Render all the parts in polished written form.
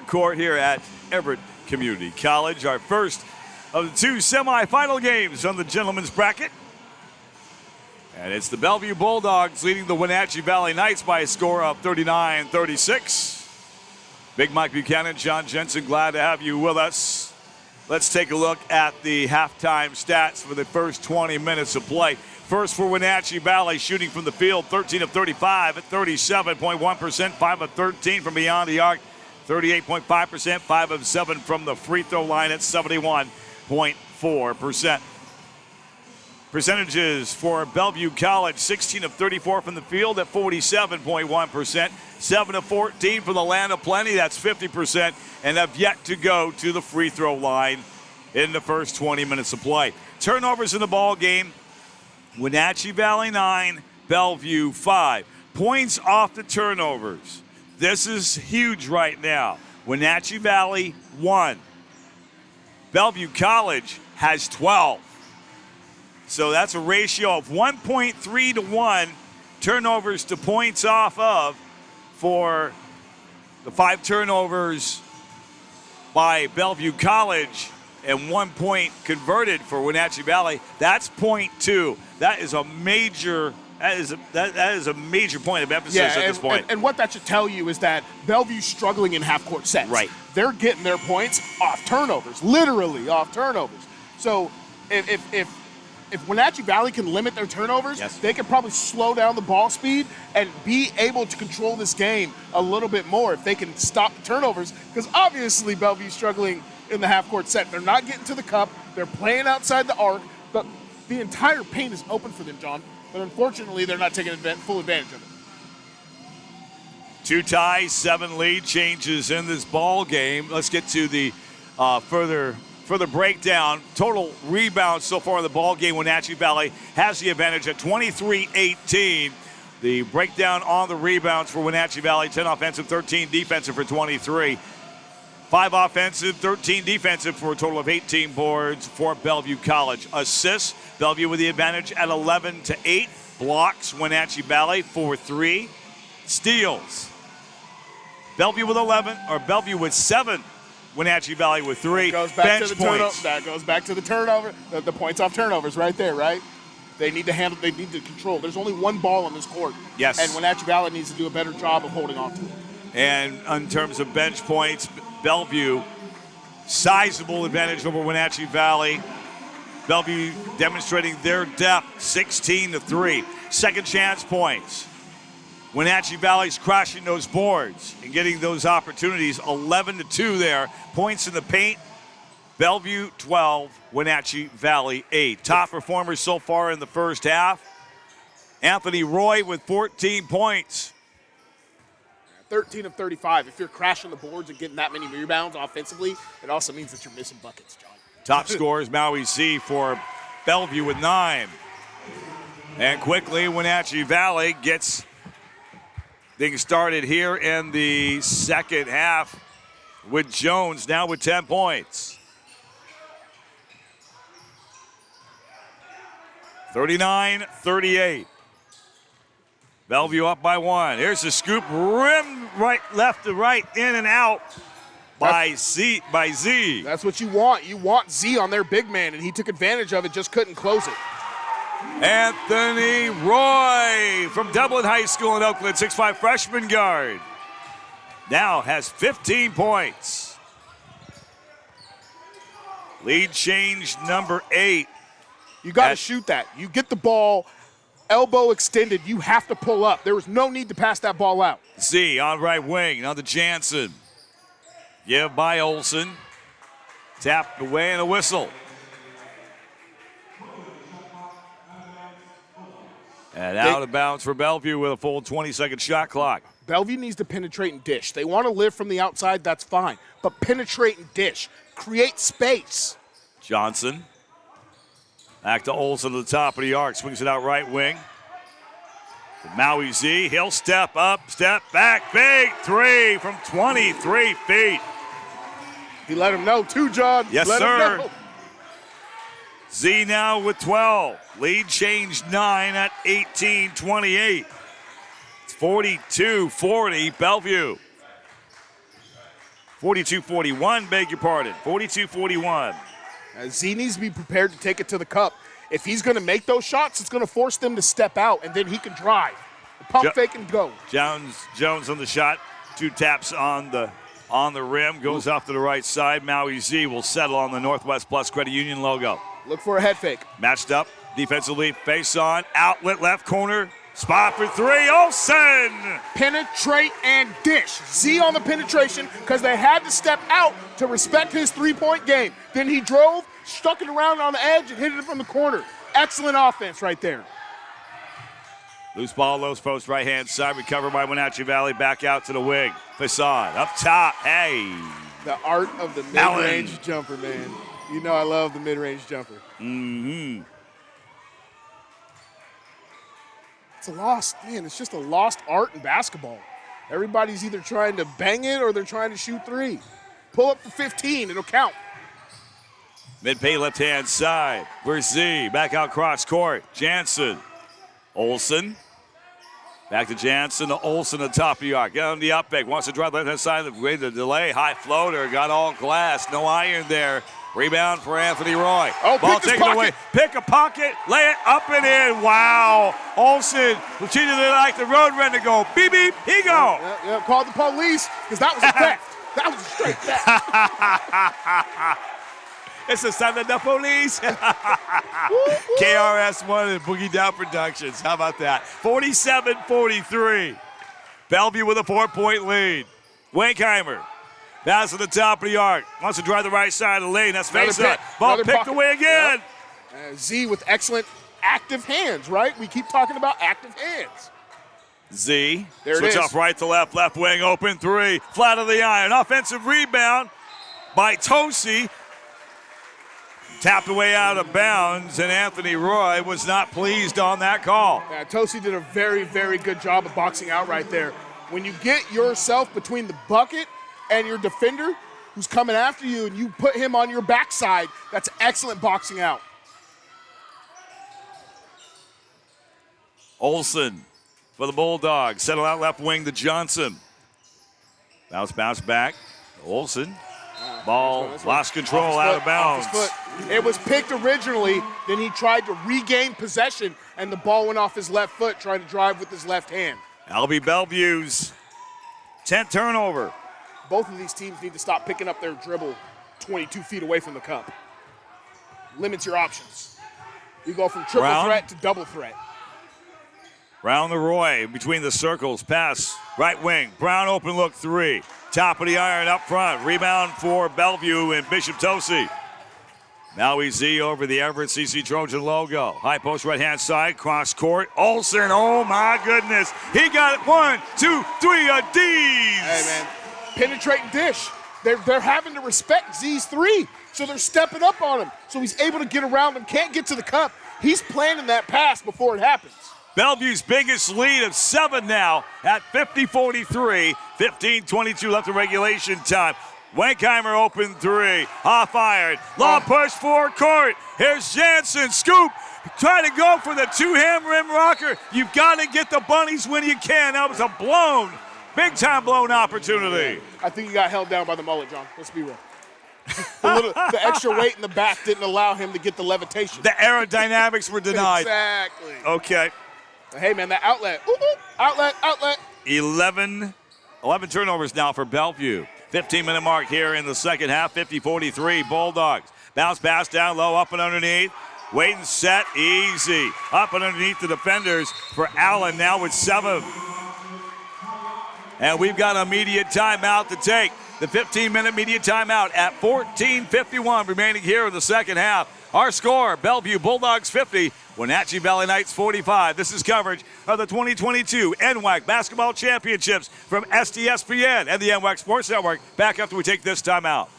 court here at Everett Community College. Our first of the two semifinal games on the gentlemen's bracket. And it's the Bellevue Bulldogs leading the Wenatchee Valley Knights by a score of 39-36. Big Mike Buchanan, John Jensen, glad to have you with us. Let's take a look at the halftime stats for the first 20 minutes of play. First for Wenatchee Valley, shooting from the field, 13 of 35 at 37.1%, 5 of 13 from beyond the arc, 38.5%, 5 of 7 from the free throw line at 71.4%. Percentages for Bellevue College, 16 of 34 from the field at 47.1%, 7 of 14 from the land of plenty, that's 50%, and have yet to go to the free throw line in the first 20 minutes of play. Turnovers in the ball game, Wenatchee Valley 9, Bellevue 5. Points off the turnovers. This is huge right now. Wenatchee Valley 1. Bellevue College has 12. So that's a ratio of 1.3 to 1 turnovers to points off of for the 5 turnovers by Bellevue College and 1 point converted for Wenatchee Valley. That's 0.2. That is a major that is a major point of emphasis at this point. And what that should tell you is that Bellevue's struggling in half-court sets. Right. They're getting their points off turnovers, literally off turnovers. So if Wenatchee Valley can limit their turnovers, yes, they can probably slow down the ball speed and be able to control this game a little bit more if they can stop the turnovers. Because obviously Bellevue's struggling in the half-court set. They're not getting to the cup. They're playing outside the arc. But the entire paint is open for them, John. But unfortunately, they're not taking full advantage of it. 2 ties, 7 lead changes in this ball game. Let's get to the further breakdown. Total rebounds so far in the ball game. Wenatchee Valley has the advantage at 23-18. The breakdown on the rebounds for Wenatchee Valley: 10 offensive, 13 defensive for 23. 5 offensive, 13 defensive for a total of 18 boards for Bellevue College. Assists, Bellevue with the advantage at 11-8. Blocks, Wenatchee Valley 4-3. Steals, Bellevue with 11, or Bellevue with 7. Wenatchee Valley with 3. That goes back Bench to the points. That goes back to the turnover, the points off turnovers right there, right? They need to handle, they need to control. There's only one ball on this court. Yes. And Wenatchee Valley needs to do a better job of holding on to it. And in terms of bench points, Bellevue, sizable advantage over Wenatchee Valley. Bellevue demonstrating their depth, 16-3. Second chance points. Wenatchee Valley's crashing those boards and getting those opportunities, 11-2 there. Points in the paint, Bellevue 12, Wenatchee Valley 8. Top performers so far in the first half. Anthony Roy with 14 points. 13 of 35. If you're crashing the boards and getting that many rebounds offensively, it also means that you're missing buckets, John. Top scorers, Maui Z for Bellevue with 9. And quickly, Wenatchee Valley gets things started here in the second half with Jones now with 10 points. 39-38. Bellevue up by 1. Here's the scoop, rim right, left to right, in and out by Z. That's what you want. You want Z on their big man, and he took advantage of it, just couldn't close it. Anthony Roy from Dublin High School in Oakland, 6'5" freshman guard, now has 15 points. Lead change number 8. You got to shoot that. You get the ball elbow extended, you have to pull up. There was no need to pass that ball out. Z on right wing, now to Jansen. Give by Olsen. Tapped away and a whistle. And out of bounds for Bellevue with a full 20-second shot clock. Bellevue needs to penetrate and dish. They want to live from the outside, that's fine. But penetrate and dish. Create space. Johnson. Back to Olsen to the top of the arc. Swings it out right wing. Maui Z. He'll step up, step back. Big 3 from 23 feet. He let him know too, John. Yes, sir. Z now with 12. Lead change 9 at 18-28. It's 42-40 Bellevue. 42-41, beg your pardon. 42-41. Z needs to be prepared to take it to the cup. If he's going to make those shots, it's going to force them to step out, and then he can drive. Pump fake and go. Jones on the shot. 2 taps on the rim. Goes off to the right side. Maui Z will settle on the Northwest Plus Credit Union logo. Look for a head fake. Matched up defensively. Face on. Outlet left corner. Spot for 3. Olsen! Penetrate and dish. Z on the penetration because they had to step out to respect his three-point game. Then he drove, stuck it around on the edge, and hit it from the corner. Excellent offense right there. Loose ball, low post, right-hand side, recovered by Wenatchee Valley, back out to the wing. Facade, up top, hey. The art of the mid-range jumper, man. You know I love the mid-range jumper. Mm-hmm. It's just a lost art in basketball. Everybody's either trying to bang it or they're trying to shoot 3. Pull up the 15, it'll count. Mid-pay left-hand side for Z, back out cross court, Jansen. Olsen. Back to Jansen to Olsen at the top of the arc. Get on the up pick. Wants to drive left-hand side of the delay. High floater. Got all glass. No iron there. Rebound for Anthony Roy. Ball taken away. Pick a pocket. Lay it up and in. Wow. Olsen treated it like the road ran to go. Beep, beep. He go. Yep. Called the police because that was a theft. That was a straight theft. It's a sign of the police. KRS-One and Boogie Down Productions. How about that? 47-43. Bellevue with a 4-point lead. Wankheimer. Pass to the top of the arc. Wants to drive the right side of the lane. That's face up. Ball picked away again. Yep. Z with excellent active hands, right? We keep talking about active hands. Z. There Switch it is. off right to left. Left wing open 3. Flat of the iron. Offensive rebound by Tosi. Tapped away out of bounds, and Anthony Roy was not pleased on that call. Yeah, Tosi did a very, very good job of boxing out right there. When you get yourself between the bucket and your defender who's coming after you and you put him on your backside, that's excellent boxing out. Olsen for the Bulldogs. Settle out left wing to Johnson. Bounce back. Olsen. Ball lost control out of bounds. It was picked originally, then he tried to regain possession, and the ball went off his left foot, trying to drive with his left hand. LB Bellevue's 10th turnover. Both of these teams need to stop picking up their dribble 22 feet away from the cup. Limits your options. You go from triple threat to double threat. Round the Roy between the circles. Pass right wing. Brown open look 3. Top of the iron up front. Rebound for Bellevue and Bishop Tosi. Maui Z over the Everett CC Trojan logo. High post right hand side. Cross court. Olsen. Oh my goodness. He got it. 1, 2, 3. A D's. Hey man. Penetrate and dish. They're having to respect Z's 3. So they're stepping up on him. So he's able to get around him. Can't get to the cup. He's planning that pass before it happens. Bellevue's biggest lead of 7 now at 50-43. 15-22 left in regulation time. Wankheimer open 3. Off iron. Long push forward court. Here's Jansen. Scoop. Trying to go for the 2-hand rim rocker. You've got to get the bunnies when you can. That was a big time blown opportunity. I think he got held down by the mullet, John. Let's be real. The extra weight in the back didn't allow him to get the levitation. The aerodynamics were denied. Exactly. Okay. Hey, man, that outlet. Outlet. 11 turnovers now for Bellevue. 15-minute mark here in the second half. 50-43 Bulldogs. Bounce pass down low, up and underneath. Wait and set, easy. Up and underneath the defenders for Allen now with 7. And we've got an immediate timeout to take. The 15-minute media timeout at 14:51 remaining here in the second half. Our score, Bellevue Bulldogs 50, Wenatchee Valley Knights 45. This is coverage of the 2022 NWAC Basketball Championships from STSPN and the NWAC Sports Network. Back after we take this timeout.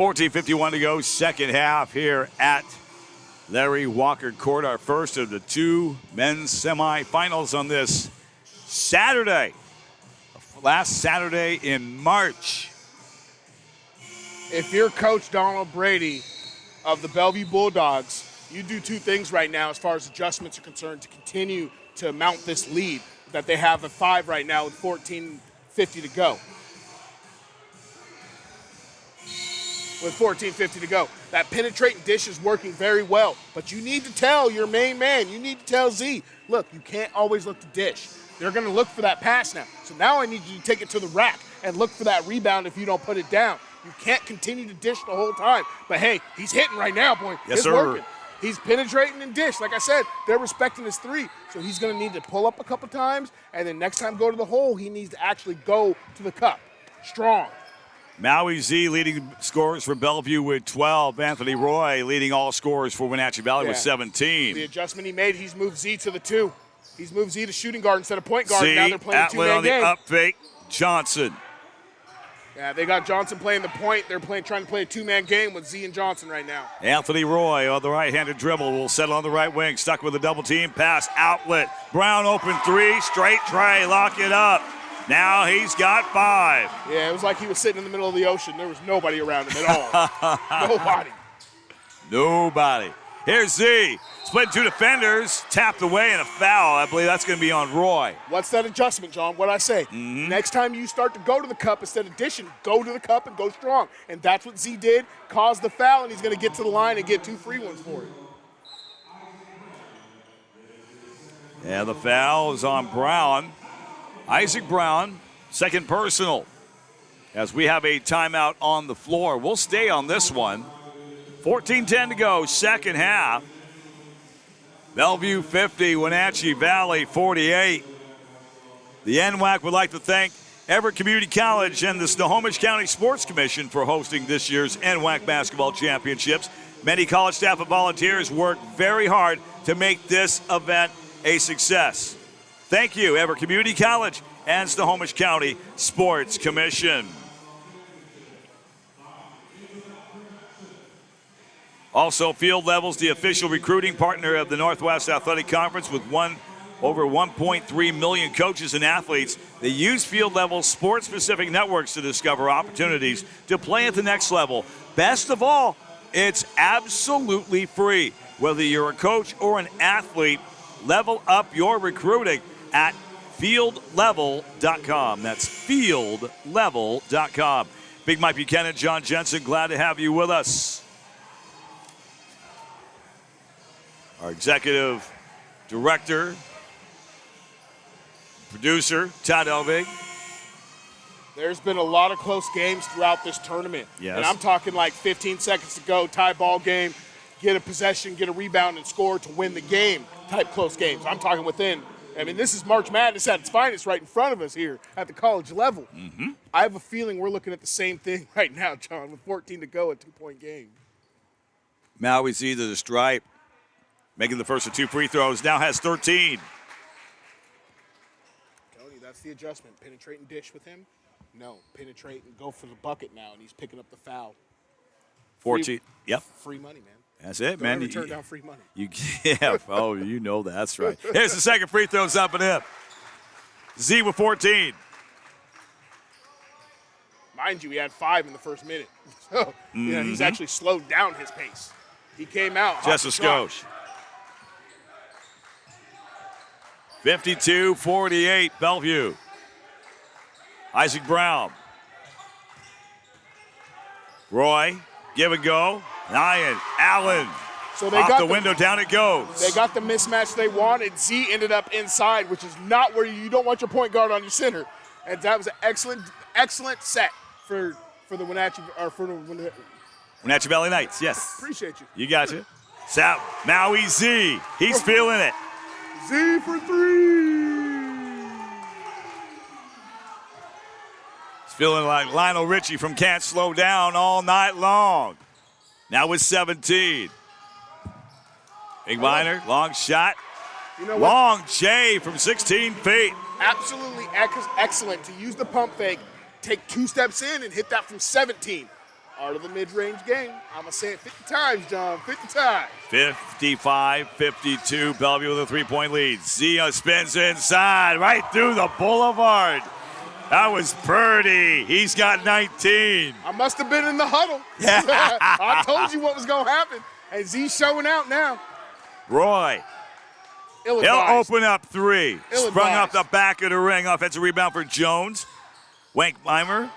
14:51 to go, second half here at Larry Walker Court, our first of the two men's semifinals on this Saturday, last Saturday in March. If you're Coach Donald Brady of the Bellevue Bulldogs, you do two things right now as far as adjustments are concerned to continue to mount this lead that they have at 5 right now with 14:50 to go. With 14:50 to go. That penetrating dish is working very well, but you need to tell your main man, you need to tell Z, look, you can't always look to dish. They're going to look for that pass now. So now I need you to take it to the rack and look for that rebound if you don't put it down. You can't continue to dish the whole time. But, hey, he's hitting right now, boy. Yes, it's sir. working. He's penetrating and dish. Like I said, they're respecting his 3. So he's going to need to pull up a couple times, and then next time go to the hole, he needs to actually go to the cup. Strong. Maui Z leading scorers for Bellevue with 12. Anthony Roy leading all scorers for Wenatchee Valley with 17. The adjustment he made, he's moved Z to the 2. He's moved Z to shooting guard instead of point guard. Z, Now they're playing a Atwood two-man on the game. up fake. Johnson. Yeah, they got Johnson playing the point. They're trying to play a two-man game with Z and Johnson right now. Anthony Roy on the right-handed dribble will settle on the right wing. Stuck with a double team. Pass outlet. Brown open 3. Straight tray. Lock it up. Now he's got 5. Yeah, it was like he was sitting in the middle of the ocean. There was nobody around him at all. Nobody. Nobody. Here's Z. Split 2 defenders. Tapped away and a foul. I believe that's going to be on Roy. What's that adjustment, John? What'd I say? Next time you start to go to the cup instead of dishing, go to the cup and go strong. And that's what Z did. Caused the foul, and he's going to get to the line and get 2 free ones for it. Yeah, the foul is on Brown. Isaac Brown, second personal. As we have a timeout on the floor. We'll stay on this one. 14:10 to go, second half. Bellevue 50, Wenatchee Valley 48. The NWAC would like to thank Everett Community College and the Snohomish County Sports Commission for hosting this year's NWAC Basketball Championships. Many college staff and volunteers worked very hard to make this event a success. Thank you, Everett Community College and Snohomish County Sports Commission. Also, Field Levels, the official recruiting partner of the Northwest Athletic Conference with over 1.3 million coaches and athletes. They use Field Levels sports-specific networks to discover opportunities to play at the next level. Best of all, it's absolutely free. Whether you're a coach or an athlete, level up your recruiting at fieldlevel.com. That's fieldlevel.com. Big Mike Buchanan, John Jensen, glad to have you with us. Our executive director, producer, Todd Elvig. There's been a lot of close games throughout this tournament. Yes. And I'm talking like 15 seconds to go, tie ball game, get a possession, get a rebound, and score to win the game type close games. I'm talking within. I mean, this is March Madness at its finest right in front of us here at the college level. I have a feeling we're looking at the same thing right now, John, with 14 to go, a 2-point game. Maui's either the stripe, making the first of 2 free throws, now has 13. Tony, that's the adjustment. Penetrate and dish with him? No, penetrate and go for the bucket now, and he's picking up the foul. 14. Yep. Free money, man. That's it, Don't man. ever turn down free money. Oh, you know that's right. Here's the second free throw, up and in. Z with 14. Mind you, he had 5 in the first minute. So, he's actually slowed down his pace. He came out. Just a skosh. 52-48, Bellevue. Isaac Brown. Roy, give and go. Ryan, Allen. So they off got the window, down it goes. They got the mismatch they wanted. Z ended up inside, which is not where you don't want your point guard on your center. And that was an excellent set for the Wenatchee Wenatchee Valley Knights, yes. Appreciate you. You got you. Maui Z, he's feeling it. Z for 3. He's feeling like Lionel Richie from Can't Slow Down all night long. Now with 17. Big Minor, long shot. You know what? Long J from 16 feet. Absolutely excellent to use the pump fake, take 2 steps in and hit that from 17. Art of the mid-range game. I'm going to say it 50 times, John. 50 times. 55-52. Bellevue with a 3-point lead. Zia spins inside, right through the boulevard. That was Purdy. He's got 19. I must have been in the huddle. I told you what was going to happen. And Z's showing out now. Roy. He'll open up three. Sprung off the back of the ring. Offensive rebound for Jones. Wenkheimer.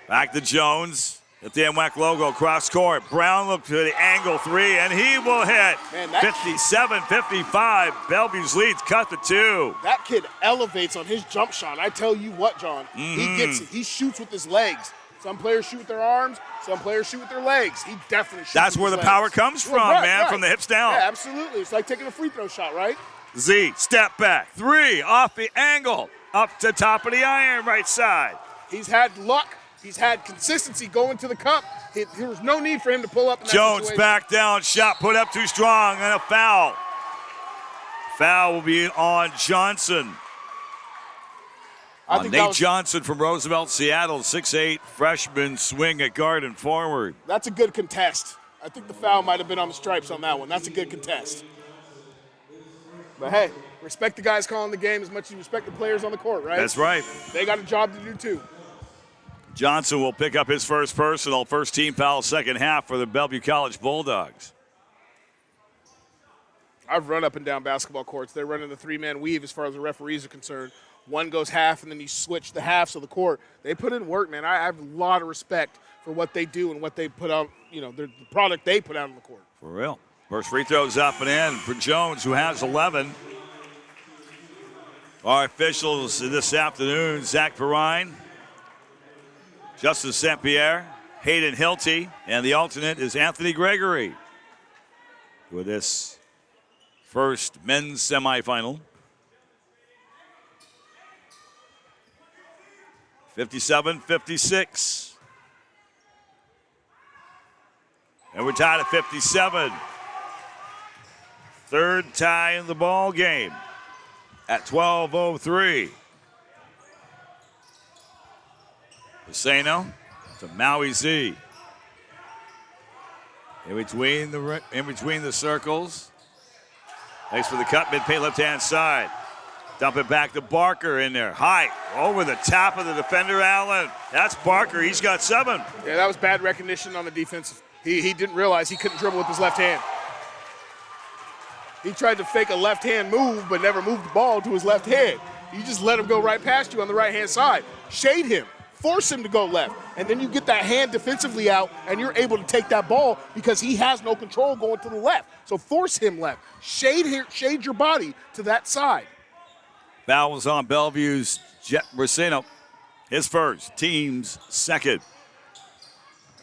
Back to Jones. At the NWAC logo, cross court. Brown looked to the angle three, and he will hit. 57-55. Bellevue's leads cut to 2. That kid elevates on his jump shot. I tell you what, John. He gets it. He shoots with his legs. Some players shoot with their arms. Some players shoot with their legs. He definitely shoots That's with where his the legs. power comes from, man, from the hips down. Yeah, absolutely. It's like taking a free throw shot, right? Z, step back. 3, off the angle. Up to top of the iron, right side. He's had luck. He's had consistency going to the cup. There was no need for him to pull up in that Jones situation. back down, shot put up too strong, and a foul. Foul will be on Johnson. Nate Johnson from Roosevelt, Seattle, 6'8", freshman, swing at guard and forward. That's a good contest. I think the foul might have been on the stripes on that one. That's a good contest. But hey, respect the guys calling the game as much as you respect the players on the court, right? That's right. They got a job to do too. Johnson will pick up his first personal, first team foul, second half for the Bellevue College Bulldogs. I've run up and down basketball courts. They're running the 3-man weave as far as the referees are concerned. One goes half, and then you switch the halves of the court. They put in work, man. I have a lot of respect for what they do and what they put out, the product they put out on the court. For real. First free throw's up and in for Jones, who has 11. Our officials this afternoon, Zach Perrine, Justin St. Pierre, Hayden Hilty, and the alternate is Anthony Gregory with this first men's semifinal. 57-56. And we're tied at 57. Third tie in the ball game at 12:03. Pisano to Maui Z. In between the circles. Thanks for the cut, mid-paint left-hand side. Dump it back to Barker in there. High, over the top of the defender, Allen. That's Barker, he's got 7. Yeah, that was bad recognition on the defense. He didn't realize he couldn't dribble with his left hand. He tried to fake a left-hand move, but never moved the ball to his left hand. You just let him go right past you on the right-hand side. Shade him. Force him to go left. And then you get that hand defensively out, and you're able to take that ball because he has no control going to the left. So force him left. Shade your body to that side. Foul was on Bellevue's Jet Bracino. His first, team's second.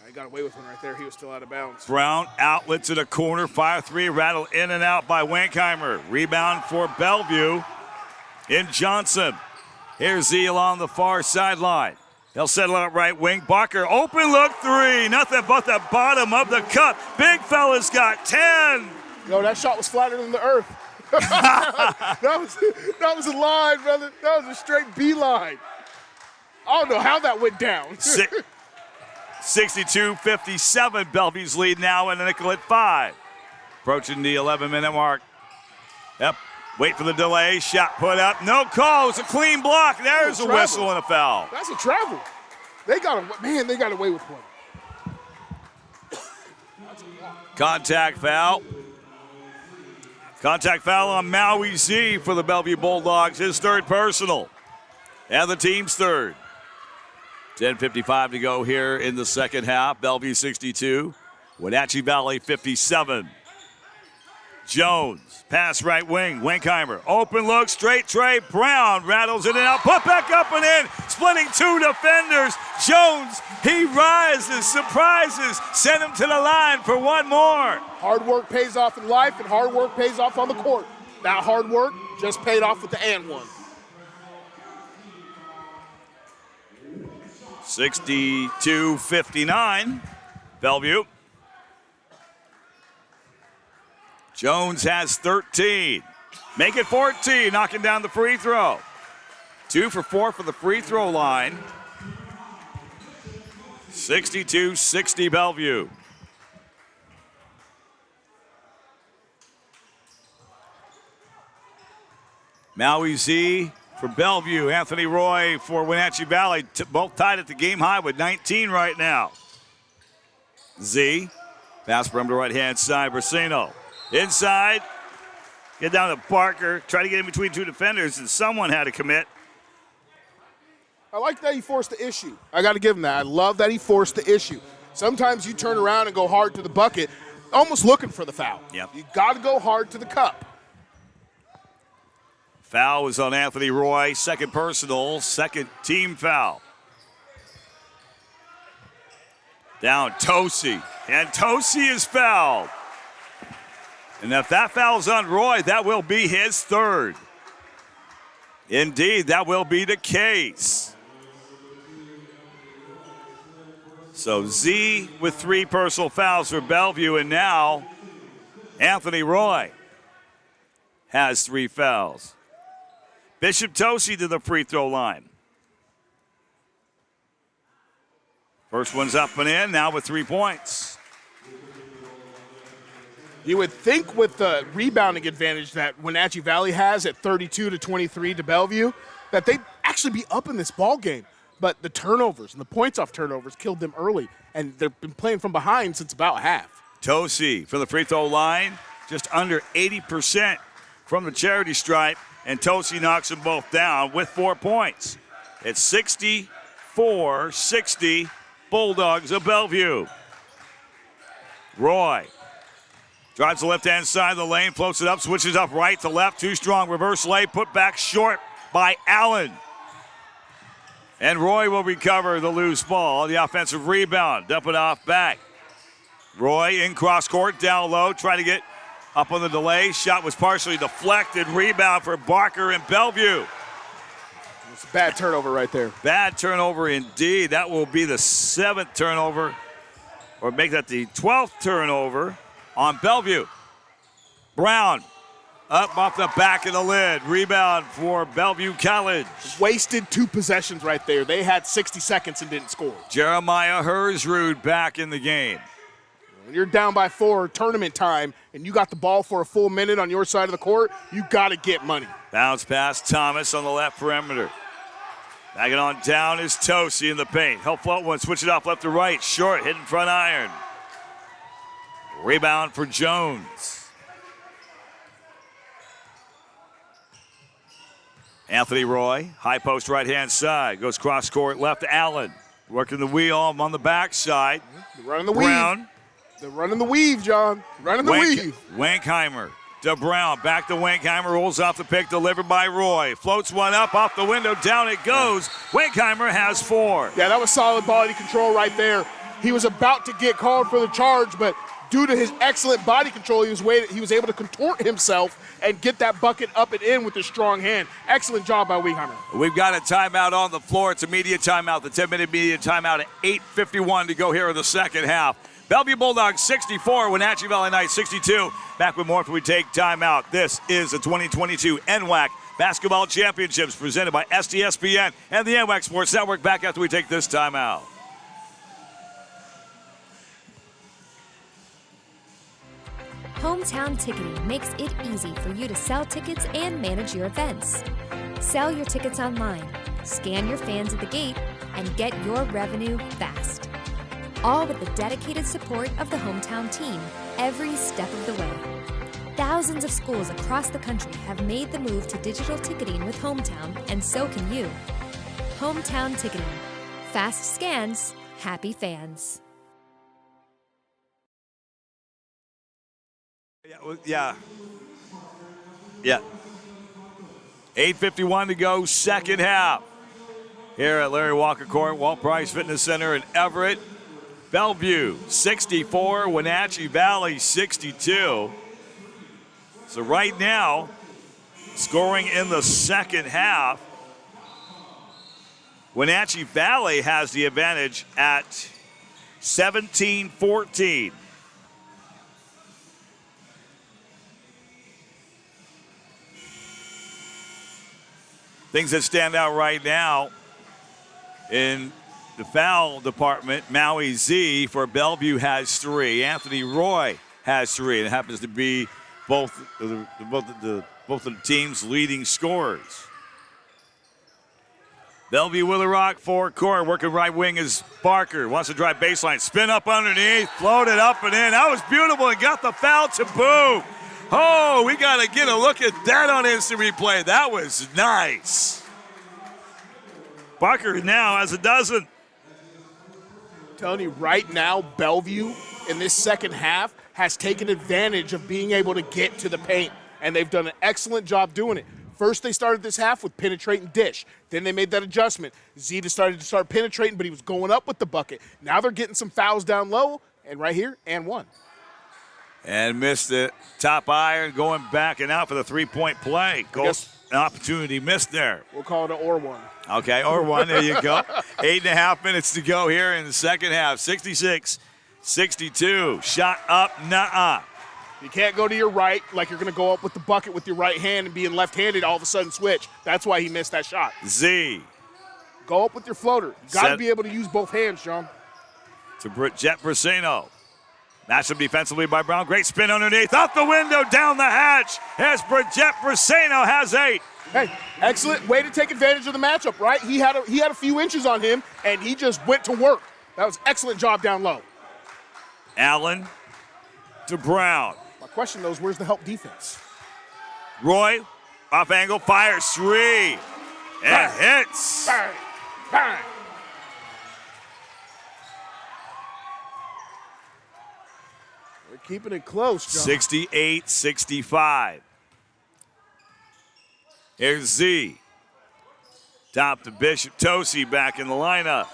He got away with one right there. He was still out of bounds. Brown outlet to the corner. 5-3 rattle in and out by Wenkheimer. Rebound for Bellevue in Johnson. Here's Zeal on the far sideline. He'll settle out right wing. Barker, open look 3. Nothing but the bottom of the cup. Big fella's got 10. Yo, that shot was flatter than the earth. that was a line, brother. That was a straight beeline. I don't know how that went down. 62-57. Bellevue's lead now in the nickel at 5. Approaching the 11-minute mark. Yep. Wait for the delay. Shot put up. No call. It's a clean block. There's a whistle and a foul. That's a travel. They got away with one. Contact foul. Contact foul on Maui Z for the Bellevue Bulldogs. His third personal. And the team's third. 10:55 to go here in the second half. Bellevue 62. Wenatchee Valley 57. Jones, pass right wing. Wenkheimer, open look, straight tray. Brown rattles it in out. Put back up and in. Splitting 2 defenders. Jones, he rises, surprises. Send him to the line for one more. Hard work pays off in life, and hard work pays off on the court. That hard work just paid off with the and one. 62-59. Bellevue. Jones has 13. Make it 14, knocking down the free throw. 2 for 4 for the free throw line. 62-60 Bellevue. Maui Z for Bellevue. Anthony Roy for Wenatchee Valley. Both tied at the game high with 19 right now. Z. Pass from the right-hand side. Brasino. Inside. Get down to Parker. Try to get in between two defenders, and someone had to commit. I like that he forced the issue. I got to give him that. I love that he forced the issue. Sometimes you turn around and go hard to the bucket, almost looking for the foul. Yep. You got to go hard to the cup. Foul was on Anthony Roy. Second personal, second team foul. Down Tosi. And Tosi is fouled. And if that foul's on Roy, that will be his third. Indeed, that will be the case. So Z with 3 personal fouls for Bellevue, and now Anthony Roy has 3 fouls. Bishop Tosi to the free throw line. First one's up and in, now with 3 points. You would think with the rebounding advantage that Wenatchee Valley has at 32-23 to Bellevue, that they'd actually be up in this ball game. But the turnovers and the points off turnovers killed them early, and they've been playing from behind since about half. Tosi for the free throw line, just under 80% from the charity stripe, and Tosi knocks them both down with 4 points. It's 64-60 Bulldogs of Bellevue. Roy drives the left-hand side of the lane, floats it up, switches up right to left, too strong, reverse lay, put back short by Allen. And Roy will recover the loose ball. The offensive rebound, dump it off back. Roy in cross court, down low, trying to get up on the delay. Shot was partially deflected. Rebound for Barker and Bellevue. It's a bad turnover right there. Bad turnover indeed. That will be the 7th turnover, or make that the 12th turnover on Bellevue. Brown up off the back of the lid. Rebound for Bellevue College. Wasted 2 possessions right there. They had 60 seconds and didn't score. Jeremiah Hersrud back in the game. When you're down by 4, tournament time, and you got the ball for a full minute on your side of the court, you got to get money. Bounce pass, Thomas on the left perimeter. Back it on down is Tosi in the paint. He'll float one, switch it off left to right. Short, hidden front iron. Rebound for Jones. Anthony Roy, high post right-hand side. Goes cross court left to Allen. Working the wheel on the backside. They're running the Brown. weave. They're running the weave, John. Running the weave. Wankheimer to Brown. Back to Wankheimer. Rolls off the pick. Delivered by Roy. Floats one up off the window. Down it goes. Wankheimer has 4. Yeah, that was solid body control right there. He was about to get called for the charge, but due to his excellent body control, he was able to contort himself and get that bucket up and in with his strong hand. Excellent job by Wankheimer. We've got a timeout on the floor. It's a media timeout, the 10-minute media timeout at 8:51 to go here in the second half. Bellevue Bulldogs 64, Wenatchee Valley Knights 62. Back with more if we take timeout. This is the 2022 NWAC Basketball Championships presented by STSPN and the NWAC Sports Network. Back after we take this timeout. Hometown Ticketing makes it easy for you to sell tickets and manage your events. Sell your tickets online, scan your fans at the gate, and get your revenue fast. All with the dedicated support of the Hometown team every step of the way. Thousands of schools across the country have made the move to digital ticketing with Hometown, and so can you. Hometown Ticketing. Fast scans, happy fans. Yeah. 8:51 to go, second half. Here at Larry Walker Court, Walt Price Fitness Center in Everett. Bellevue 64, Wenatchee Valley 62. So right now, scoring in the second half, Wenatchee Valley has the advantage at 17-14. Things that stand out right now in the foul department, Maui Z for Bellevue has 3. Anthony Roy has 3. And it happens to be both of the team's leading scorers. Bellevue with a rock forecourt. Working right wing is Barker. Wants to drive baseline. Spin up underneath. Floated up and in. That was beautiful and got the foul to boot. Oh, we got to get a look at that on instant replay. That was nice. Barker now has a dozen. I'm telling you, right now, Bellevue in this second half has taken advantage of being able to get to the paint, and they've done an excellent job doing it. First, they started this half with penetrate and dish. Then they made that adjustment. Zeta started to start penetrating, but he was going up with the bucket. Now they're getting some fouls down low, and right here, and one. And missed the top iron, going back and out for the three-point play. An opportunity missed there. We'll call it an or one. Okay, or one, there you go. 8.5 minutes to go here in the second half. 66-62, shot up, nuh-uh. You can't go to your right like you're going to go up with the bucket with your right hand and being left-handed all of a sudden switch. That's why he missed that shot. Z. Go up with your floater. You got to be able to use both hands, John. To Jet Brasino. Matched up defensively by Brown. Great spin underneath. Out the window, down the hatch. As Jet Brasino has 8. Hey, excellent way to take advantage of the matchup, right? He had a few inches on him, and he just went to work. That was excellent job down low. Allen to Brown. My question, though, is where's the help defense? Roy, off angle, fires 3. And Bang. hits. Bang, bang. We're keeping it close, John. 68-65. Here's Z. Top to Bishop. Tosi back in the lineup.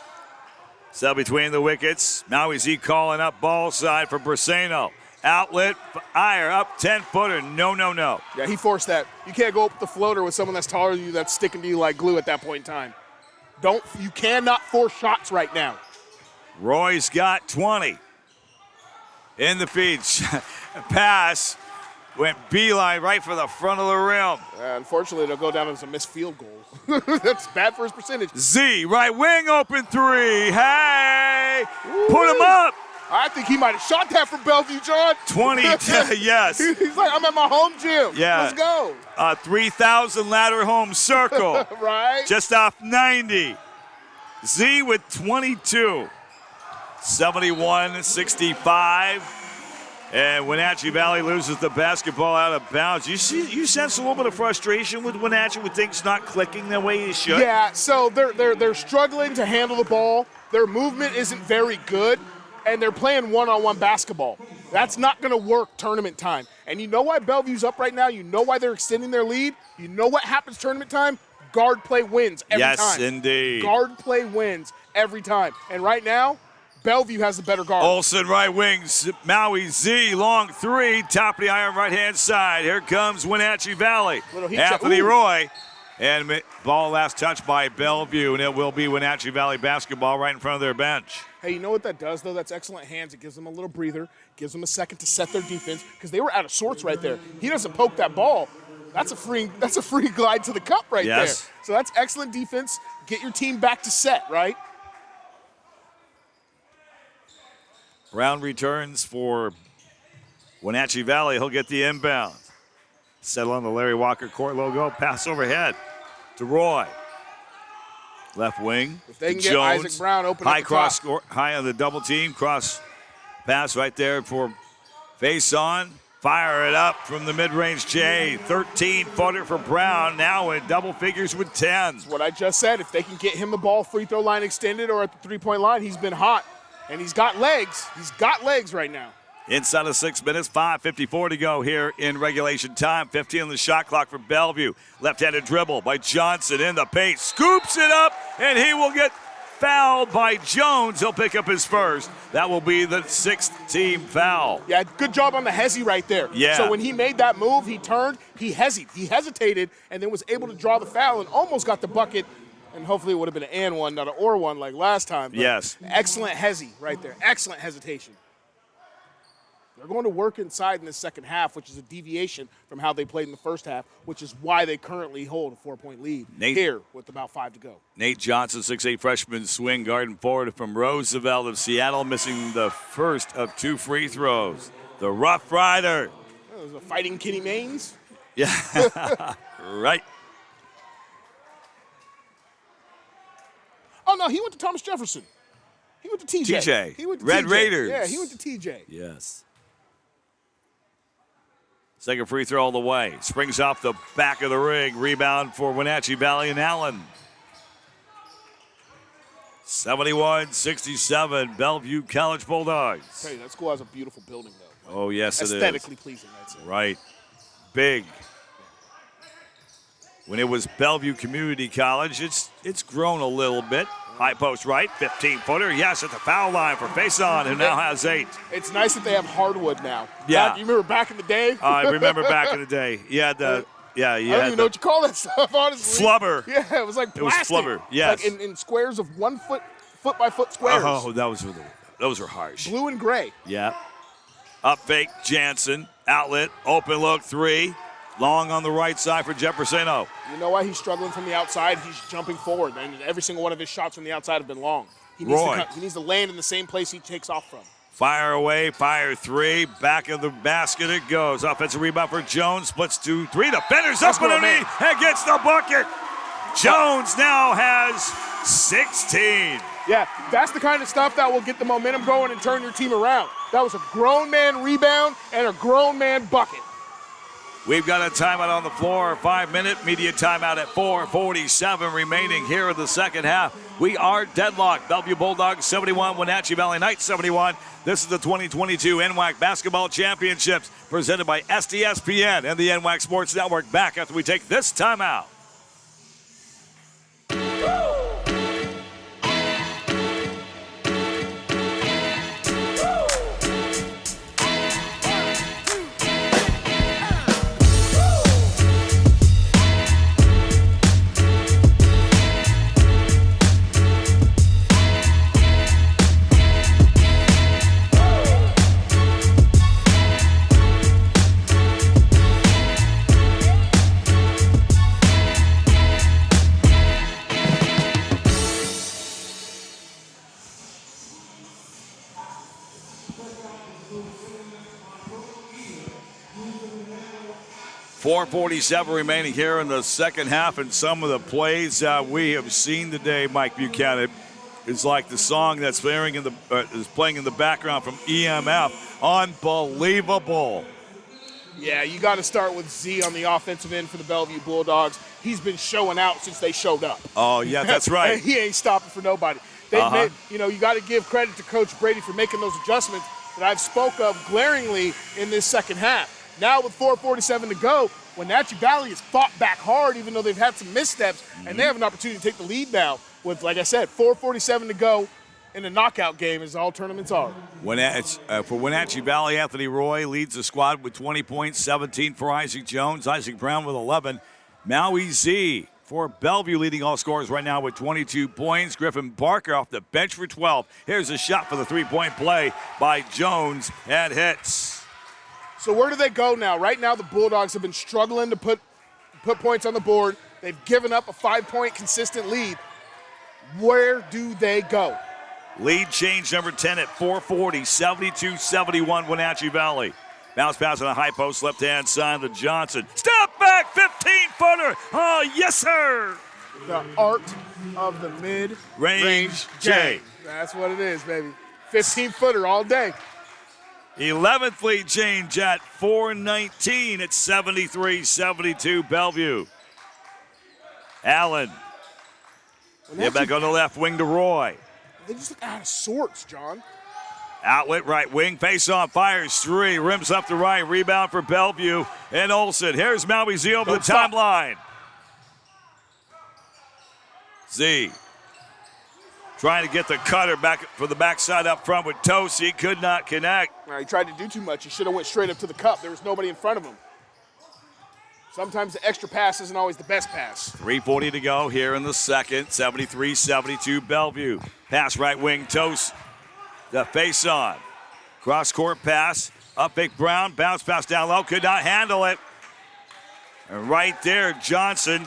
So between the wickets. Maui Z calling up ball side for Brasino. Outlet, Iyer up 10-footer. No. Yeah, he forced that. You can't go up the floater with someone that's taller than you that's sticking to you like glue at that point in time. You cannot force shots right now. Roy's got 20. In the feed. Pass went beeline right for the front of the rim. Unfortunately, it'll go down as a missed field goal. That's bad for his percentage. Z, right wing open 3. Hey! Ooh. Put him up! I think he might have shot that from Bellevue, John. 20, yes. He's like, I'm at my home gym. Yeah. Let's go. 3,000 ladder home circle. Right. Just off 90. Z with 22. 71-65. And Wenatchee Valley loses the basketball out of bounds. You sense a little bit of frustration with Wenatchee with things not clicking the way it should? Yeah, so they're struggling to handle the ball. Their movement isn't very good. And they're playing one-on-one basketball. That's not going to work tournament time. And you know why Bellevue's up right now? You know why they're extending their lead? You know what happens tournament time? Guard play wins every time. Yes, indeed. Guard play wins every time. And right now, Bellevue has the better guard. Olsen right wings. Maui Z, long 3. Top of the iron right-hand side. Here comes Wenatchee Valley. Anthony Roy. And ball last touched by Bellevue, and it will be Wenatchee Valley basketball right in front of their bench. Hey, you know what that does, though? That's excellent hands. It gives them a little breather, gives them a second to set their defense, because they were out of sorts right there. He doesn't poke that ball. That's a free glide to the cup right there. So that's excellent defense. Get your team back to set, right? Brown returns for Wenatchee Valley. He'll get the inbound. Settle on the Larry Walker court logo. Pass overhead to Roy. Left wing. If they can Jones. Get Isaac Brown open high at the cross top. Score, high on the double team. Cross pass right there for face on. Fire it up from the mid-range J. 13-footer for Brown. Now in double figures with 10. That's what I just said. If they can get him the ball free throw line extended or at the three-point line, he's been hot. And he's got legs. He's got legs right now. Inside of 6 minutes, 5:54 to go here in regulation time. 15 on the shot clock for Bellevue. Left-handed dribble by Johnson in the paint. Scoops it up, and he will get fouled by Jones. He'll pick up his first. That will be the 6th team foul. Yeah, good job on the hezzy right there. Yeah. So when he made that move, he turned, he hesitated, and then was able to draw the foul and almost got the bucket. And hopefully it would have been an and one, not an or one like last time. But yes. Excellent hezzy right there. Excellent hesitation. They're going to work inside in the second half, which is a deviation from how they played in the first half, which is why they currently hold a 4-point lead here with about 5 to go. Nate Johnson, 6'8" freshman swing guard and forward from Roosevelt of Seattle, missing the first of 2 free throws. The Rough Rider. Oh, there's a fighting Kenny Maines. Yeah, right. Oh, no, he went to Thomas Jefferson. He went to TJ. TJ. He went to Red TJ. Raiders. Yeah, he went to TJ. Yes. Second free throw all the way. Springs off the back of the ring. Rebound for Wenatchee Valley and Allen. 71-67, Bellevue College Bulldogs. Hey, that school has a beautiful building, though. Oh, yes, it is. Aesthetically pleasing, I'd say. Right. Big. When it was Bellevue Community College, it's grown a little bit. High post right, 15-footer. Yes, at the foul line for Faison, who now has 8. It's nice that they have hardwood now. Yeah. You remember back in the day? I remember back in the day. You had the, I don't even know what you call that stuff, honestly. Flubber. Yeah, it was like plastic. It was flubber, yes. Like in squares of 1 foot by foot squares. Oh, those were harsh. Blue and gray. Yeah. Up fake, Jansen. Outlet, open look, 3. Long on the right side for Jeffersino. You know why he's struggling from the outside? He's jumping forward, and every single one of his shots from the outside have been long. He needs to land in the same place he takes off from. Fire away, fire 3. Back of the basket it goes. Offensive rebound for Jones. Splits 2-3. Defenders up underneath and gets the bucket. Jones now has 16. Yeah, that's the kind of stuff that will get the momentum going and turn your team around. That was a grown man rebound and a grown man bucket. We've got a timeout on the floor, 5-minute media timeout at 4:47 remaining here in the second half. We are deadlocked. Bellevue Bulldogs 71, Wenatchee Valley Knights 71. This is the 2022 NWAC Basketball Championships presented by STSPN and the NWAC Sports Network. Back after we take this timeout. .47 remaining here in the second half, and some of the plays we have seen today, Mike Buchanan, is like the song that's playing in the background from EMF. Unbelievable. Yeah, you got to start with Z on the offensive end for the Bellevue Bulldogs. He's been showing out since they showed up. Oh, yeah, that's right. He ain't stopping for nobody. You got to give credit to Coach Brady for making those adjustments that I've spoke of glaringly in this second half. Now with 4:47 to go, Wenatchee Valley has fought back hard even though they've had some missteps, and they have an opportunity to take the lead now with, like I said, 4:47 to go in a knockout game, as all tournaments are. For Wenatchee Valley, Anthony Roy leads the squad with 20 points, 17 for Isaac Jones, Isaac Brown with 11. Maui Z for Bellevue leading all scorers right now with 22 points. Griffin Barker off the bench for 12. Here's a shot for the three-point play by Jones and hits. So where do they go now? Right now, the Bulldogs have been struggling to put points on the board. They've given up a 5-point consistent lead. Where do they go? Lead change number 10 at 4:40, 72-71 Wenatchee Valley. Bounce pass on a high post, left-hand side to Johnson. Step back, 15-footer. Oh, yes, sir. The art of the mid-range J. That's what it is, baby. 15-footer all day. 11th lead change at 4:19 at 73-72 Bellevue. Allen. Get back on the left wing to Roy. They just look out of sorts, John. Outlet right wing, face on, fires 3, rims up the right, rebound for Bellevue and Olsen. Here's Maui Z over the timeline. Z trying to get the cutter back for the backside up front with Tosi, could not connect. He tried to do too much. He should have went straight up to the cup. There was nobody in front of him. Sometimes the extra pass isn't always the best pass. 3:40 to go here in the second, 73-72 Bellevue. Pass right wing, Toast. The face on. Cross-court pass. Up pick Brown, bounce pass down low, could not handle it. And right there, Johnson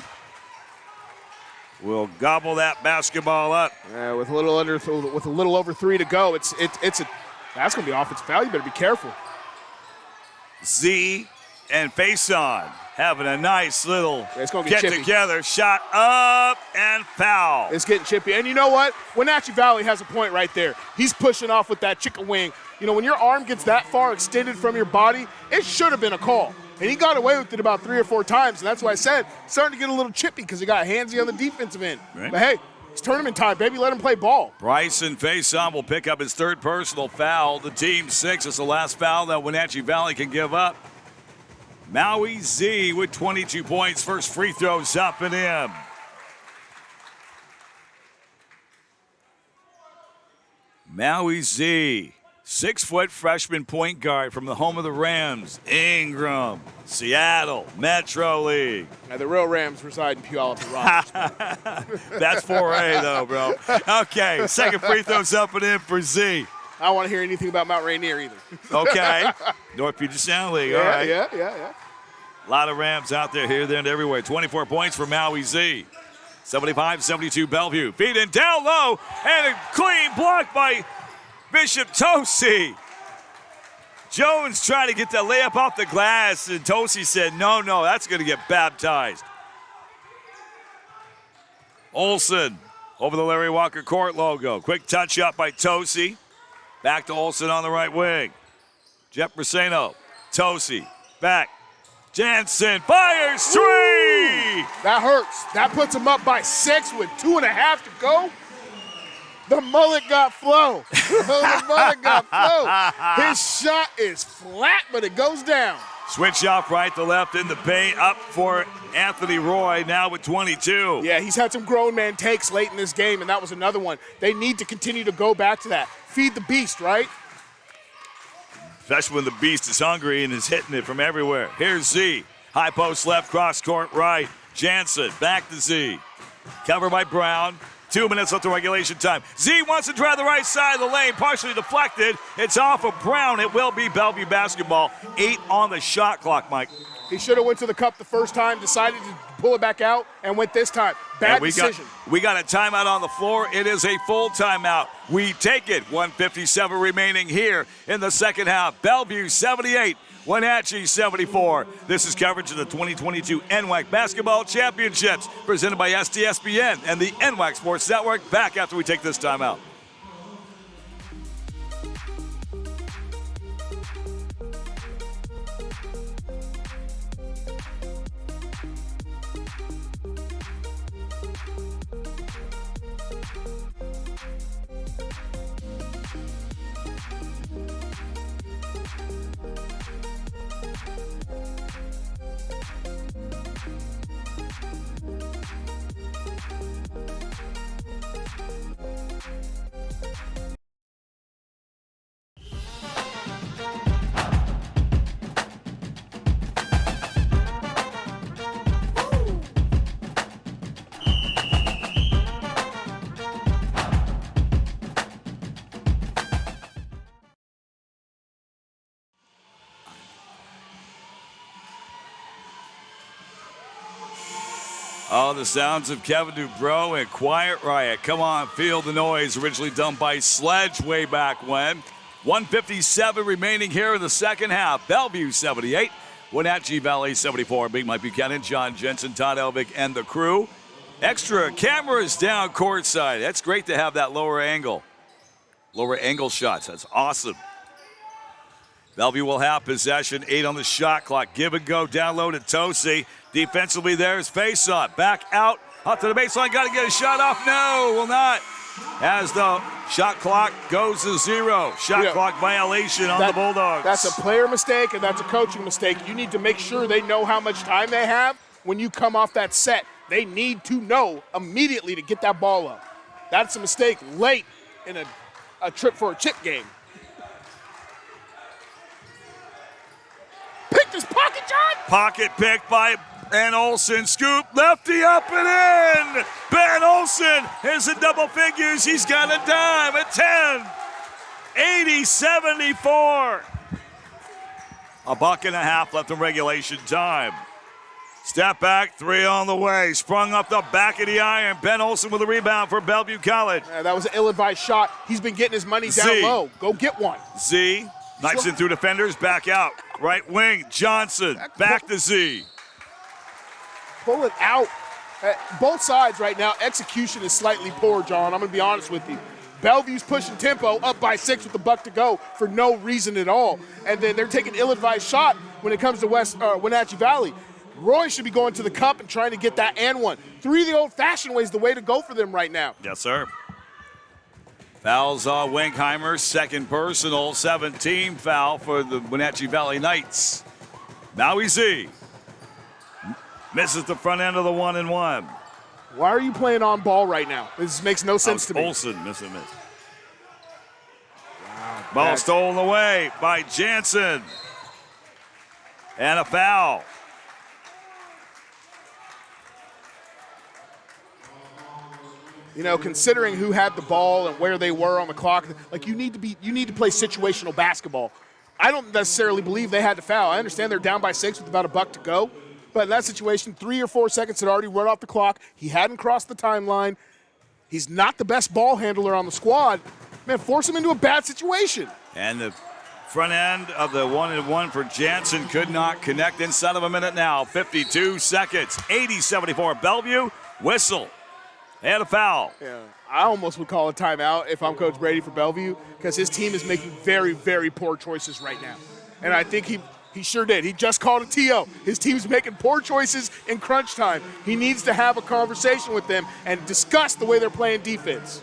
will gobble that basketball up. With a little over 3 to go, that's going to be offensive foul. You better be careful. Z and Faison having a nice little get chippy. together. Shot up and foul. It's getting chippy. And you know what? Wenatchee Valley has a point right there. He's pushing off with that chicken wing. You know, when your arm gets that far extended from your body, it should have been a call. And he got away with it about 3 or 4 times. And that's why I said starting to get a little chippy because he got handsy on the defensive end. Right. But, hey, it's tournament time, baby. Let him play ball. Bryson Faison will pick up his 3rd personal foul. The team 6 is the last foul that Wenatchee Valley can give up. Maui Z with 22 points. First free throws up and in. Maui Z, 6-foot freshman point guard from the home of the Rams, Ingram, Seattle, Metro League. Now, the real Rams reside in Puyallup, Rogers. That's 4A, though, bro. Okay, second free throws up and in for Z. I don't want to hear anything about Mount Rainier either. Okay. North Puget Sound League, all right. Yeah. A lot of Rams out there, here, there, and everywhere. 24 points for Maui Z. 75-72 Bellevue. Feed in down low, and a clean block by Bishop Tosi. Jones trying to get the layup off the glass, and Tosi said, no, that's going to get baptized. Olsen over the Larry Walker Court logo. Quick touch up by Tosi. Back to Olsen on the right wing. Jeff Braseno. Tosi. Back. Jansen fires 3! Ooh, that hurts. That puts him up by 6 with 2.5 to go. The mullet got flow. His shot is flat, but it goes down. Switch off right to left in the paint. Up for Anthony Roy now with 22. Yeah, he's had some grown man takes late in this game, and that was another one. They need to continue to go back to that. Feed the beast, right? Especially when the beast is hungry and is hitting it from everywhere. Here's Z. High post left, cross court right. Jansen back to Z. Covered by Brown. 2 minutes left of regulation time. Z wants to drive the right side of the lane, partially deflected. It's off of Brown. It will be Bellevue basketball. 8 on the shot clock, Mike. He should have went to the cup the first time, decided to pull it back out, and went this time. Bad decision. We got a timeout on the floor. It is a full timeout. We take it. 1:57 remaining here in the second half. Bellevue 78, Wenatchee 74. This is coverage of the 2022 NWAC Basketball Championships presented by STSPN and the NWAC Sports Network. Back after we take this timeout. Oh, the sounds of Kevin Dubrow and Quiet Riot. Come on, feel the noise. Originally done by Sledge way back when. 1:57 remaining here in the second half. Bellevue 78, Wenatchee Valley 74. Big Mike Buchanan, John Jensen, Todd Elvig, and the crew. Extra cameras down courtside. That's great to have that lower angle. Lower angle shots. That's awesome. Bellevue will have possession. 8 on the shot clock. Give and go down low to Tosi. Defensively, there's Faison. Back out. Up to the baseline. Got to get a shot off. No, will not. As the shot clock goes to 0. Shot clock violation on the Bulldogs. That's a player mistake and that's a coaching mistake. You need to make sure they know how much time they have when you come off that set. They need to know immediately to get that ball up. That's a mistake late in a trip for a chip game. Picked his pocket, John. Pocket pick by Ben Olsen. Scoop, lefty up and in. Ben Olsen is in double figures. He's got a dime at 10. 80-74. 1.5 left in regulation time. Step back, 3 on the way. Sprung up the back of the iron. Ben Olsen with a rebound for Bellevue College. That was an ill-advised shot. He's been getting his money down low. Go get one. Z knifes in through defenders, back out. Right wing, Johnson, back to Z. Pull it out. Both sides right now, execution is slightly poor, John. I'm going to be honest with you. Bellevue's pushing tempo up by 6 with the buck to go for no reason at all. And then they're taking ill-advised shot when it comes to Wenatchee Valley. Roy should be going to the cup and trying to get that and one. 3 the old-fashioned way is the way to go for them right now. Yes, sir. Fouls on Winkheimer, second personal, 17 foul for the Wenatchee Valley Knights. Maui Z misses the front end of the 1-and-1. Why are you playing on ball right now? This makes no sense to me. Olsen miss. Wow, ball stolen away by Jansen. And a foul. You know, considering who had the ball and where they were on the clock, like you need to play situational basketball. I don't necessarily believe they had to foul. I understand they're down by 6 with about a buck to go, but in that situation, 3 or 4 seconds had already run off the clock. He hadn't crossed the timeline. He's not the best ball handler on the squad. Man, force him into a bad situation. And the front end of the 1-and-1 for Jansen could not connect inside of a minute now. 52 seconds, 80-74 Bellevue. Whistle. And a foul. Yeah, I almost would call a timeout if I'm Coach Brady for Bellevue because his team is making very, very poor choices right now. And I think he sure did. He just called a TO. His team's making poor choices in crunch time. He needs to have a conversation with them and discuss the way they're playing defense.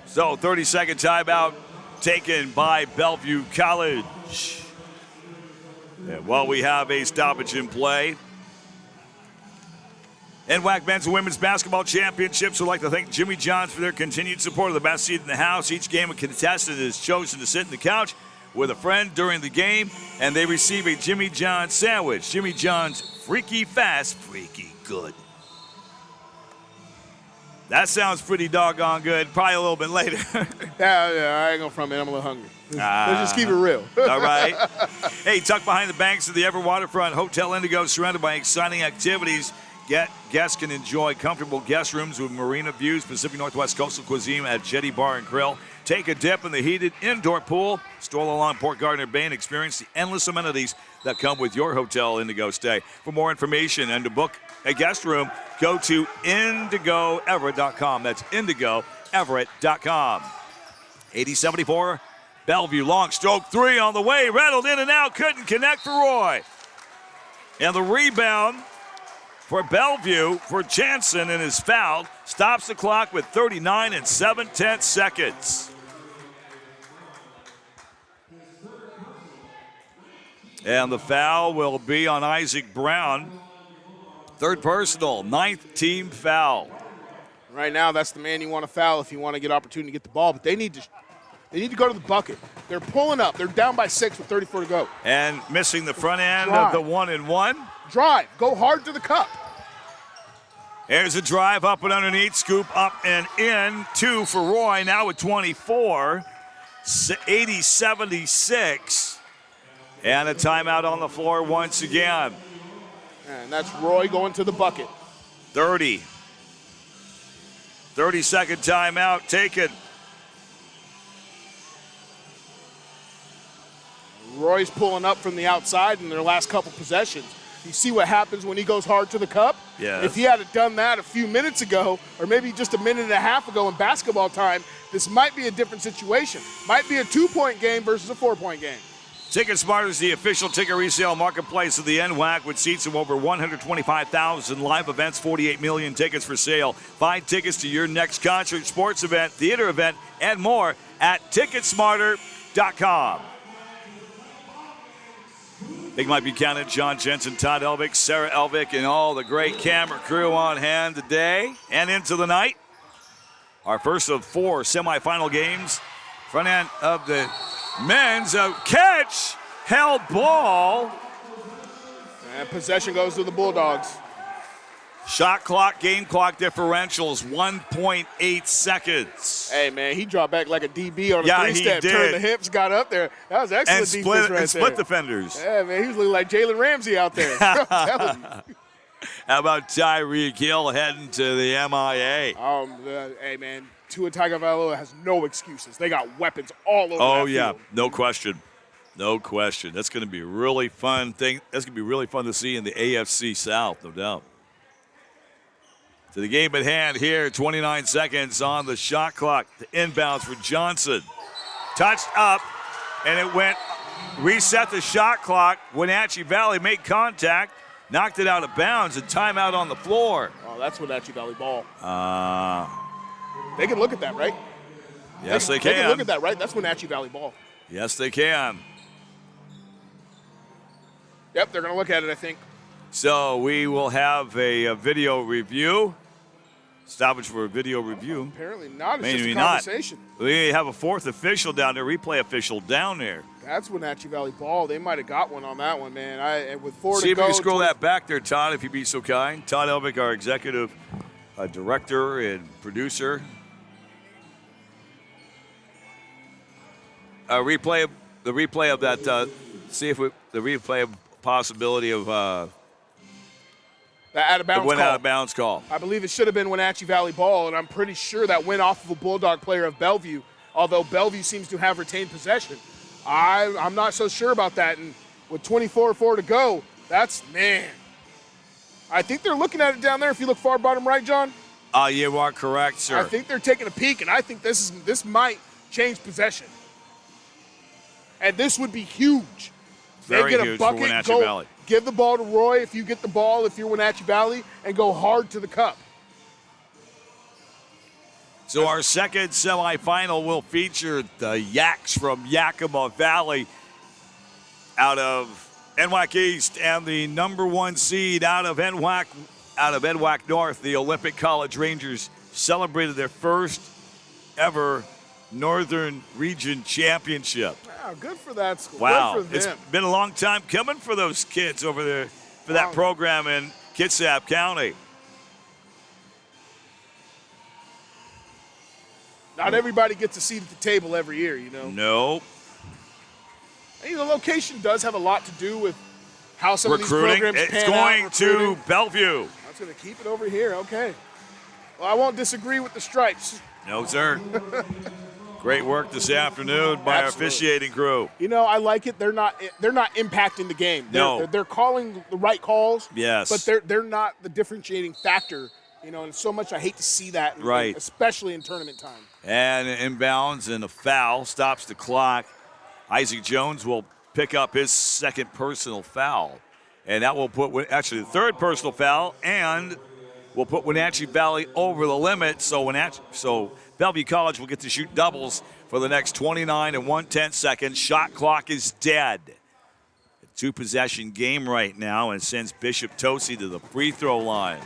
So 30-second timeout taken by Bellevue College. And while we have a stoppage in play, NWAC Men's and Women's Basketball Championships would like to thank Jimmy John's for their continued support of the best seat in the house. Each game a contestant is chosen to sit in the couch with a friend during the game, and they receive a Jimmy John's sandwich. Jimmy John's freaky fast, freaky good. That sounds pretty doggone good. Probably a little bit later. Yeah, I ain't going front, man. I'm a little hungry. Let's just keep it real. All right. Hey, tucked behind the banks of the Ever Waterfront, Hotel Indigo, surrounded by exciting activities. Guests can enjoy comfortable guest rooms with marina views, Pacific Northwest coastal cuisine at Jetty Bar and Grill. Take a dip in the heated indoor pool, stroll along Port Gardner Bay, and experience the endless amenities that come with your Hotel Indigo stay. For more information and to book a guest room, go to IndigoEverett.com. That's IndigoEverett.com. 80-74, Bellevue, long stroke 3 on the way, rattled in and out, couldn't connect for Roy. And the rebound for Bellevue, for Jansen, and his foul, stops the clock with 39 7/10 seconds. And the foul will be on Isaac Brown. Third personal, 9th team foul. Right now, that's the man you want to foul if you want to get opportunity to get the ball, but they need to go to the bucket. They're pulling up. They're down by 6 with 34 to go. And missing the front end of the 1-and-1. Drive. Go hard to the cup. Here's a drive up and underneath, scoop up and in. 2 for Roy, now with 24. 80-76. And a timeout on the floor once again. And that's Roy going to the bucket. 30. 30-second timeout taken. Roy's pulling up from the outside in their last couple possessions. You see what happens when he goes hard to the cup? Yeah. If he had done that a few minutes ago, or maybe just a minute and a half ago in basketball time, this might be a different situation. Might be a 2-point game versus a 4-point game. TicketSmarter is the official ticket resale marketplace of the NWAC with seats of over 125,000 live events, 48 million tickets for sale. Find tickets to your next concert, sports event, theater event, and more at TicketSmarter.com. Big Mike Buchanan, John Jensen, Todd Elvick, Sarah Elvick, and all the great camera crew on hand today and into the night. Our first of 4 semifinal games. Front end of the men's catch, held ball. And possession goes to the Bulldogs. Shot clock, game clock differential is 1.8 seconds. Hey, man, he dropped back like a DB on a three-step, he did. turned the hips, got up there. That was excellent defense right there. And split defenders. Yeah, man, he was looking like Jalen Ramsey out there. I'm telling you. How about Tyreek Hill heading to the MIA? Hey, man, Tua Tagovailoa has no excuses. They got weapons all over Oh, that yeah, field. no question. No question. That's going to be a really fun thing. That's going to be really fun to see in the AFC South, no doubt. To the game at hand here, 29 seconds on the shot clock. The inbounds for Johnson. Touched up, and it went, reset the shot clock. Wenatchee Valley made contact, knocked it out of bounds, and timeout on the floor. Oh, that's Wenatchee Valley ball. They can look at that, right? Yes, they can. They can look at that, right? That's Wenatchee Valley ball. Yes, they can. Yep, they're going to look at it, I think. So we will have a video review. Stoppage for a video review. Apparently not. It's Maybe just a not. conversation. We have a fourth official down there, replay official down there. That's Wenatchee Valley ball. They might have got one on that one, man. And with 4 See to if go. you can scroll that back there, Todd, if you'd be so kind. Todd Elvick, our executive director and producer. The replay of that. See if the replay of possibility of the out of bounds the went call. out of bounds call. I believe it should have been Wenatchee Valley ball, and I'm pretty sure that went off of a Bulldog player of Bellevue, although Bellevue seems to have retained possession. I'm not so sure about that, and with 24-4 to go, man. I think they're looking at it down there if you look far bottom right, John. You are correct, sir. I think they're taking a peek, and I think this might change possession. And this would be huge. Very they get huge a bucket, for Wenatchee go, Valley. Give the ball to Roy if you get the ball, if you're Wenatchee Valley, and go hard to the cup. So our second semifinal will feature the Yaks from Yakima Valley out of NWAC East and the number 1 seed out of NWAC North. The Olympic College Rangers celebrated their first ever Northern Region Championship. Wow, good for that school. Wow, Good for it's them. been a long time coming for those kids over there for that program in Kitsap County. Not everybody gets a seat at the table every year, you know. No. And, the location does have a lot to do with how some Recruiting. of these programs It's pan going out, to recruiting. Bellevue. That's going to keep it over here. Okay. Well, I won't disagree with the Stripes. No, sir. Great work this afternoon by our Absolutely. officiating crew. I like it. They're not impacting the game. They're calling the right calls. Yes. But they're not the differentiating factor. And so much I hate to see that. Right. Especially in tournament time. And inbounds and a foul stops the clock. Isaac Jones will pick up his second personal foul. And that will put, actually, the third personal foul, and will put Wenatchee Valley over the limit. So Bellevue College will get to shoot doubles for the next 29 and 1/10 seconds. Shot clock is dead. A 2-possession game right now, and sends Bishop Tosi to the free throw line.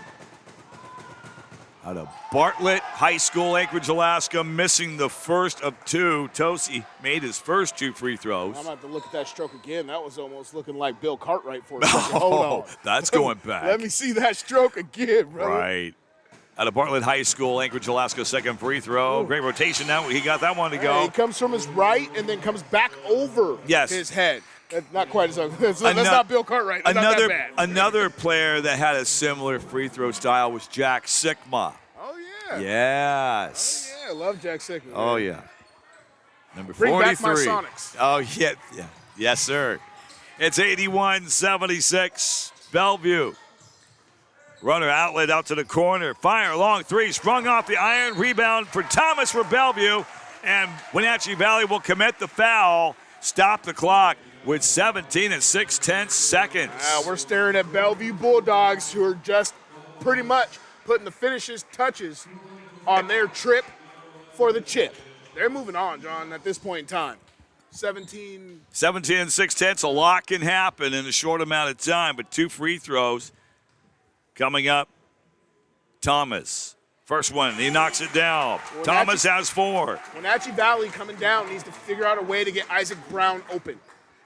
Out of Bartlett High School, Anchorage, Alaska, missing the first of 2. Tosi made his first 2 free throws. I'm going to have to look at that stroke again. That was almost looking like Bill Cartwright for a second. Hold on. That's going back. Let me see that stroke again, brother. Right. Out of Bartlett High School, Anchorage, Alaska, second free throw. Great rotation now. He got that one to go. He comes from his right and then comes back over his head. That's not quite as that's not Bill Cartwright. That's not that bad. Another player that had a similar free throw style was Jack Sikma. Oh, yeah. Yes. Oh, yeah. I love Jack Sikma. Oh, man. yeah. Number Bring 43. back my Sonics. Oh, yeah. Yes, sir. It's 81-76. Bellevue. Runner outlet out to the corner. Fire, long 3. Sprung off the iron. Rebound for Thomas for Bellevue. And Wenatchee Valley will commit the foul. Stop the clock with 17 and 6/10 seconds. We're staring at Bellevue Bulldogs, who are just pretty much putting the finishes touches on their trip for the chip. They're moving on, John, at this point in time. 17 and 6/10. A lot can happen in a short amount of time, but 2 free throws coming up. Thomas. First one, he knocks it down. Thomas has 4. Wenatchee Valley coming down needs to figure out a way to get Isaac Brown open.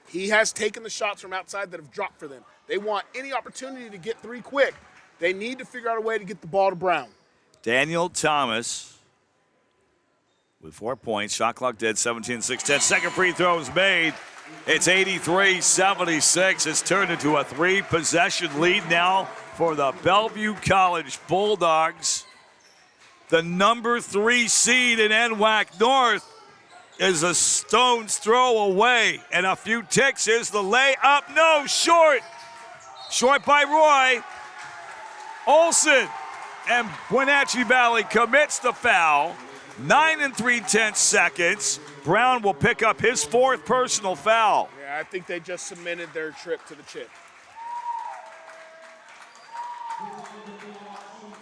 He has taken the shots from outside that have dropped for them. They want any opportunity to get 3 quick. They need to figure out a way to get the ball to Brown. Daniel Thomas with 4 points. Shot clock dead, 17-6-10. Second free throw is made. It's 83-76. It's turned into a 3-possession lead now for the Bellevue College Bulldogs. The number 3 seed in NWAC North is a stone's throw away. And a few ticks. Here's the layup. No, short. Short by Roy. Olsen. And Wenatchee Valley commits the foul. 9 3/10 seconds. Brown will pick up his 4th personal foul. Yeah, I think they just cemented their trip to the chip.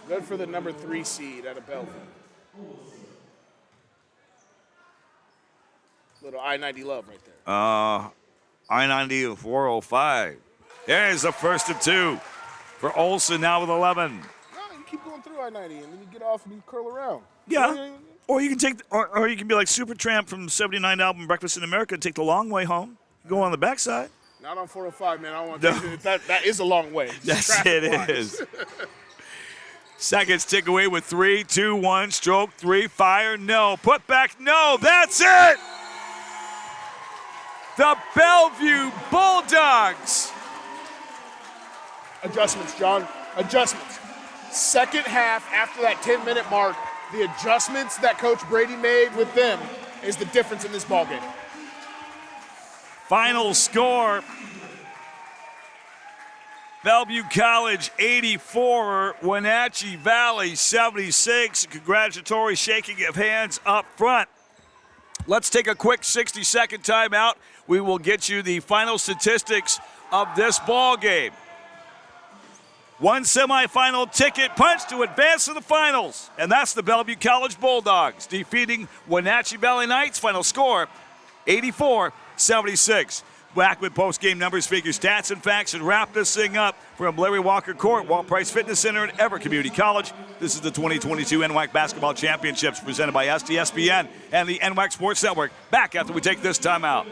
Good for the number 3 seed out of Bellevue. Little I-90 love right there. I-90 405. There's the first of 2 for Olsen now with 11. No, you keep going through I-90 and then you get off and you curl around. Yeah. Or you can take, or you can be like Supertramp from the '79 album Breakfast in America and take the long way home. Go on the backside. Not on 405, man. I don't want to. That is a long way. Yes, it is. Seconds tick away with 3, 2, 1. Stroke 3. Fire. No. Put back. No. That's it. The Bellevue Bulldogs. Adjustments, John. Adjustments. Second half, after that 10-minute mark, the adjustments that Coach Brady made with them is the difference in this ballgame. Final score, Bellevue College 84, Wenatchee Valley 76. Congratulatory shaking of hands up front. Let's take a quick 60-second timeout. We will get you the final statistics of this ball game. One semifinal ticket punch to advance to the finals, and that's the Bellevue College Bulldogs defeating Wenatchee Valley Knights. Final score, 84-76. Back with post-game numbers, figures, stats, and facts, and wrap this thing up from Larry Walker Court, Walt Price Fitness Center, and Everett Community College. This is the 2022 NWAC Basketball Championships presented by STSPN and the NWAC Sports Network. Back after we take this timeout.